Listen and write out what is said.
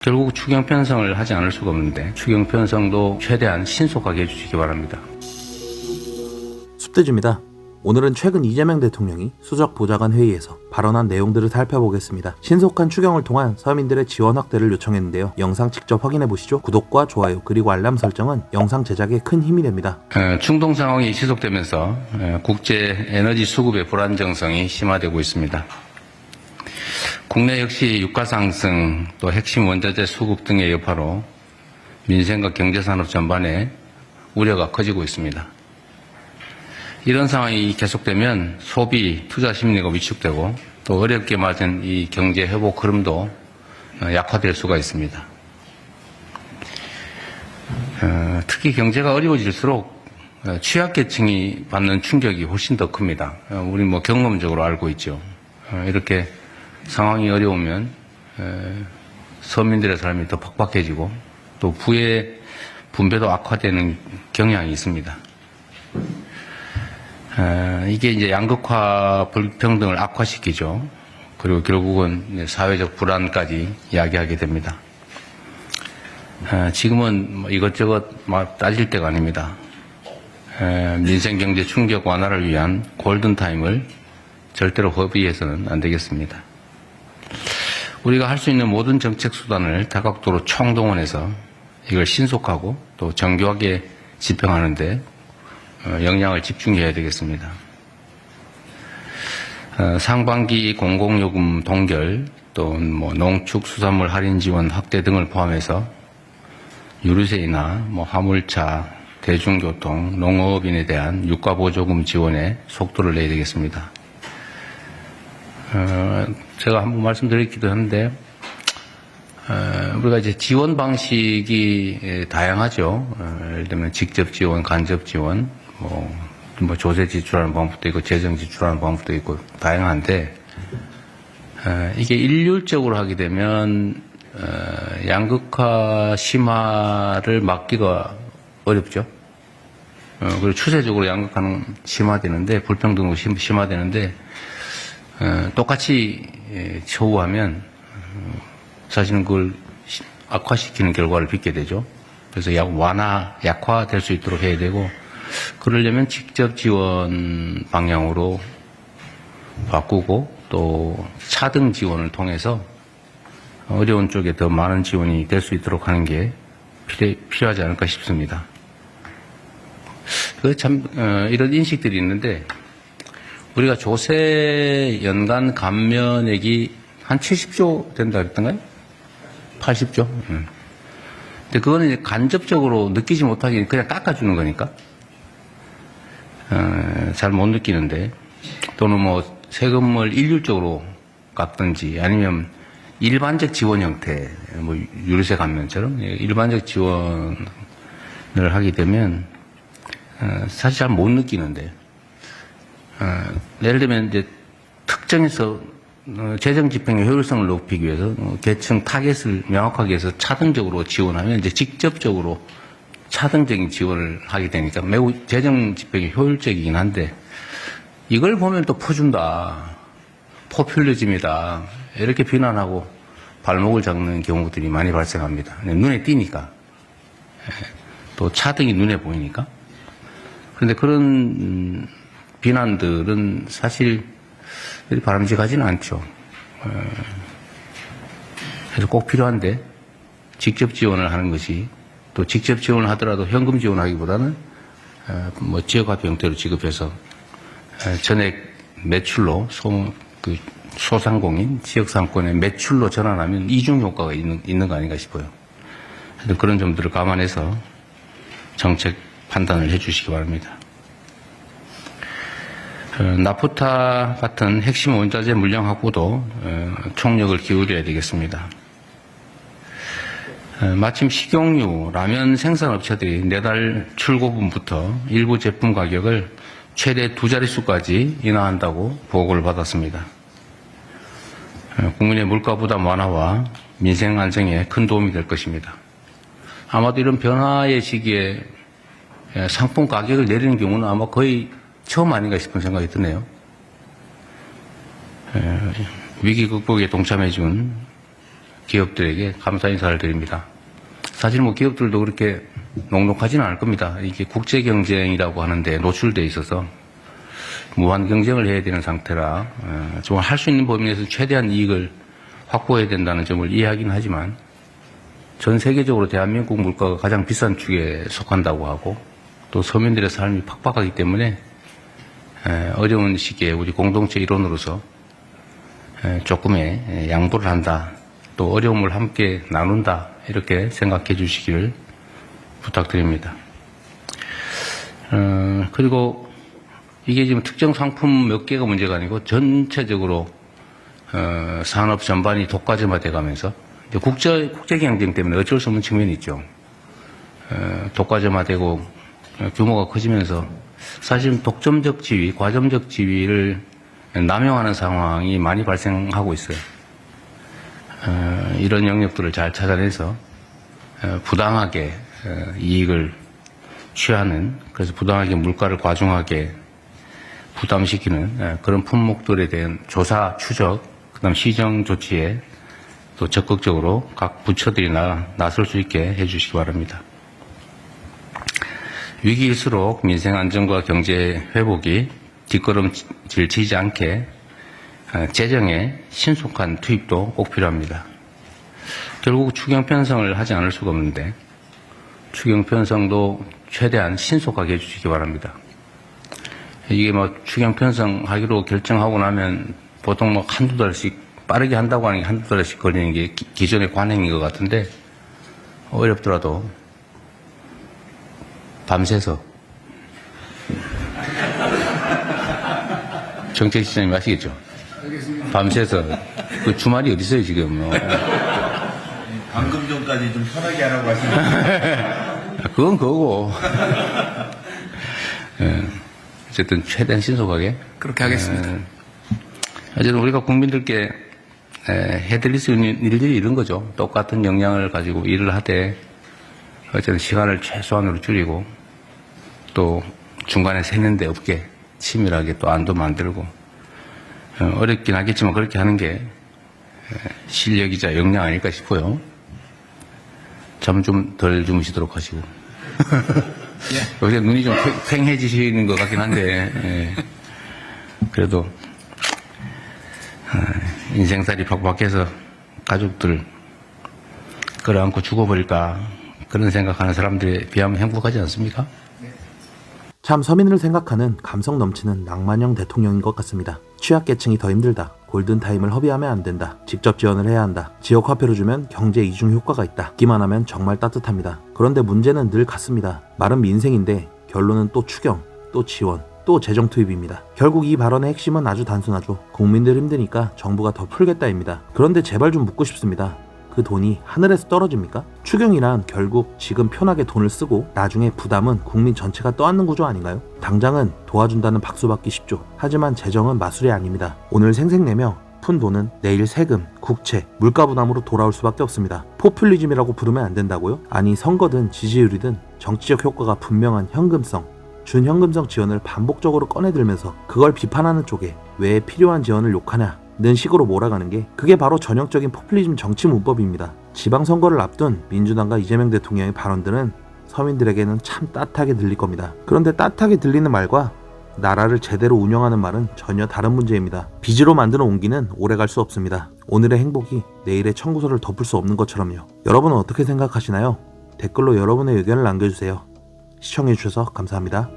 결국 추경 편성을 하지 않을 수가 없는데 추경 편성도 최대한 신속하게 해주시기 바랍니다. 숲대주입니다. 오늘은 최근 이재명 대통령이 수석 보좌관 회의에서 발언한 내용들을 살펴보겠습니다. 신속한 추경을 통한 서민들의 지원 확대를 요청했는데요. 영상 직접 확인해보시죠. 구독과 좋아요 그리고 알람 설정은 영상 제작에 큰 힘이 됩니다. 중동 상황이 지속되면서 국제 에너지 수급의 불안정성이 심화되고 있습니다. 국내 역시 유가 상승, 또 핵심 원자재 수급 등의 여파로 민생과 경제산업 전반에 우려가 커지고 있습니다. 이런 상황이 계속되면 소비, 투자 심리가 위축되고 또 어렵게 맞은 이 경제 회복 흐름도 약화될 수가 있습니다. 특히 경제가 어려워질수록 취약계층이 받는 충격이 훨씬 더 큽니다. 우리 경험적으로 알고 있죠. 이렇게 상황이 어려우면 서민들의 삶이 더 팍팍해지고 또 부의 분배도 악화되는 경향이 있습니다. 이게 이제 양극화 불평등을 악화시키죠. 그리고 결국은 사회적 불안까지 이야기하게 됩니다. 지금은 이것저것 따질 때가 아닙니다. 민생 경제 충격 완화를 위한 골든타임을 절대로 허비해서는 안 되겠습니다. 우리가 할 수 있는 모든 정책 수단을 다각도로 총동원해서 이걸 신속하고 또 정교하게 집행하는데 역량을 집중해야 되겠습니다. 상반기 공공요금 동결, 또 농축수산물 할인 지원 확대 등을 포함해서 유류세나 화물차, 대중교통, 농업인에 대한 유가보조금 지원에 속도를 내야 되겠습니다. 제가 한번 말씀드렸기도 한데, 우리가 이제 지원 방식이 다양하죠. 예를 들면 직접 지원, 간접 지원, 조세 지출하는 방법도 있고, 재정 지출하는 방법도 있고, 다양한데, 이게 일률적으로 하게 되면, 양극화 심화를 막기가 어렵죠. 그리고 추세적으로 양극화는 심화되는데, 불평등도 심화되는데, 똑같이 처우하면 사실은 그걸 악화시키는 결과를 빚게 되죠. 그래서 약화될 수 있도록 해야 되고, 그러려면 직접 지원 방향으로 바꾸고 또 차등 지원을 통해서 어려운 쪽에 더 많은 지원이 될 수 있도록 하는 게 필요하지 않을까 싶습니다. 이런 인식들이 있는데, 우리가 조세 연간 감면액이 한 70조 된다 그랬던가요? 80조? 근데 그거는 이제 간접적으로 느끼지 못하게 그냥 깎아주는 거니까. 잘 못 느끼는데, 또는 세금을 일률적으로 깎든지 아니면 일반적 지원 형태, 유류세 감면처럼 일반적 지원을 하게 되면 사실 잘 못 느끼는데, 예를 들면 이제 특정해서 재정 집행의 효율성을 높이기 위해서 계층 타겟을 명확하게 해서 차등적으로 지원하면 이제 직접적으로 차등적인 지원을 하게 되니까 매우 재정 집행이 효율적이긴 한데, 이걸 보면 또 퍼준다, 포퓰리즘이다 이렇게 비난하고 발목을 잡는 경우들이 많이 발생합니다. 눈에 띄니까, 또 차등이 눈에 보이니까. 그런데 그런 비난들은 사실 바람직하지는 않죠. 그래서 꼭 필요한데, 직접 지원을 하는 것이, 또 직접 지원을 하더라도 현금 지원하기보다는 지역화폐 형태로 지급해서 전액 매출로 소상공인 지역상권의 매출로 전환하면 이중 효과가 있는 거 아닌가 싶어요. 그런 점들을 감안해서 정책 판단을 해주시기 바랍니다. 나프타 같은 핵심 원자재 물량 확보도 총력을 기울여야 되겠습니다. 마침 식용유, 라면 생산업체들이 내달 출고분부터 일부 제품 가격을 최대 2자릿수까지 인하한다고 보고를 받았습니다. 국민의 물가 부담 완화와 민생 안정에 큰 도움이 될 것입니다. 아마도 이런 변화의 시기에 상품 가격을 내리는 경우는 아마 거의 처음 아닌가 싶은 생각이 드네요. 위기 극복에 동참해준 기업들에게 감사 인사를 드립니다. 사실 뭐 기업들도 그렇게 녹록하지는 않을 겁니다. 이게 국제 경쟁이라고 하는데 노출돼 있어서 무한 경쟁을 해야 되는 상태라 좀 할 수 있는 범위 내에서 최대한 이익을 확보해야 된다는 점을 이해하긴 하지만 전 세계적으로 대한민국 물가가 가장 비싼 축에 속한다고 하고 또 서민들의 삶이 팍팍하기 때문에 어려운 시기에 우리 공동체 일원으로서 조금의 양보를 한다. 또 어려움을 함께 나눈다. 이렇게 생각해 주시기를 부탁드립니다. 그리고 이게 지금 특정 상품 몇 개가 문제가 아니고 전체적으로 산업 전반이 독과점화돼 가면서 국제 경쟁 때문에 어쩔 수 없는 측면이 있죠. 독과점화되고 규모가 커지면서 사실 독점적 지위, 과점적 지위를 남용하는 상황이 많이 발생하고 있어요. 이런 영역들을 잘 찾아내서 부당하게 이익을 취하는, 그래서 부당하게 물가를 과중하게 부담시키는 그런 품목들에 대한 조사, 추적, 그다음 시정 조치에 또 적극적으로 각 부처들이 나설 수 있게 해주시기 바랍니다. 위기일수록 민생 안정과 경제 회복이 뒷걸음질 치지 않게 재정의 신속한 투입도 꼭 필요합니다. 결국 추경 편성을 하지 않을 수가 없는데 추경 편성도 최대한 신속하게 해주시기 바랍니다. 이게 뭐 추경 편성하기로 결정하고 나면 보통 뭐 한두 달씩 빠르게 한다고 하는 게 한두 달씩 걸리는 게 기존의 관행인 것 같은데 어렵더라도 밤새서 정책 시장님 아시겠죠? 알겠습니다. 밤새서 그 주말이 어디 있어요 지금? 방금 전까지 좀 편하게 하라고 하시는데 그건 그거고. 어쨌든 최대한 신속하게 그렇게 하겠습니다. 어쨌든 우리가 국민들께 해드릴 수 있는 일들이 이런 거죠. 똑같은 역량을 가지고 일을 하되 어쨌든 시간을 최소한으로 줄이고 또 중간에 새는 데 없게 치밀하게 또 안도 만들고 어렵긴 하겠지만 그렇게 하는 게 실력이자 역량 아닐까 싶어요. 잠 좀 덜 주무시도록 하시고 요새 눈이 좀 팽해지시는 것 같긴 한데 그래도 인생살이 팍팍해서 가족들 끌어안고 죽어버릴까 그런 생각하는 사람들에 비하면 행복하지 않습니까? 참 서민을 생각하는 감성 넘치는 낭만형 대통령인 것 같습니다. 취약계층이 더 힘들다. 골든타임을 허비하면 안 된다. 직접 지원을 해야 한다. 지역화폐로 주면 경제 이중 효과가 있다. 듣기만 하면 정말 따뜻합니다. 그런데 문제는 늘 같습니다. 말은 민생인데 결론은 또 추경, 또 지원, 또 재정 투입입니다. 결국 이 발언의 핵심은 아주 단순하죠. 국민들 힘드니까 정부가 더 풀겠다입니다. 그런데 제발 좀 묻고 싶습니다. 그 돈이 하늘에서 떨어집니까? 추경이란 결국 지금 편하게 돈을 쓰고 나중에 부담은 국민 전체가 떠안는 구조 아닌가요? 당장은 도와준다는 박수 받기 쉽죠. 하지만 재정은 마술이 아닙니다. 오늘 생색내며 푼 돈은 내일 세금, 국채, 물가 부담으로 돌아올 수밖에 없습니다. 포퓰리즘이라고 부르면 안 된다고요? 아니 선거든 지지율이든 정치적 효과가 분명한 현금성, 준현금성 지원을 반복적으로 꺼내들면서 그걸 비판하는 쪽에 왜 필요한 지원을 욕하냐 는 식으로 몰아가는 게 그게 바로 전형적인 포퓰리즘 정치 문법입니다. 지방선거를 앞둔 민주당과 이재명 대통령의 발언들은 서민들에게는 참 따뜻하게 들릴 겁니다. 그런데 따뜻하게 들리는 말과 나라를 제대로 운영하는 말은 전혀 다른 문제입니다. 빚으로 만드는 온기는 오래갈 수 없습니다. 오늘의 행복이 내일의 청구서를 덮을 수 없는 것처럼요. 여러분은 어떻게 생각하시나요? 댓글로 여러분의 의견을 남겨주세요. 시청해주셔서 감사합니다.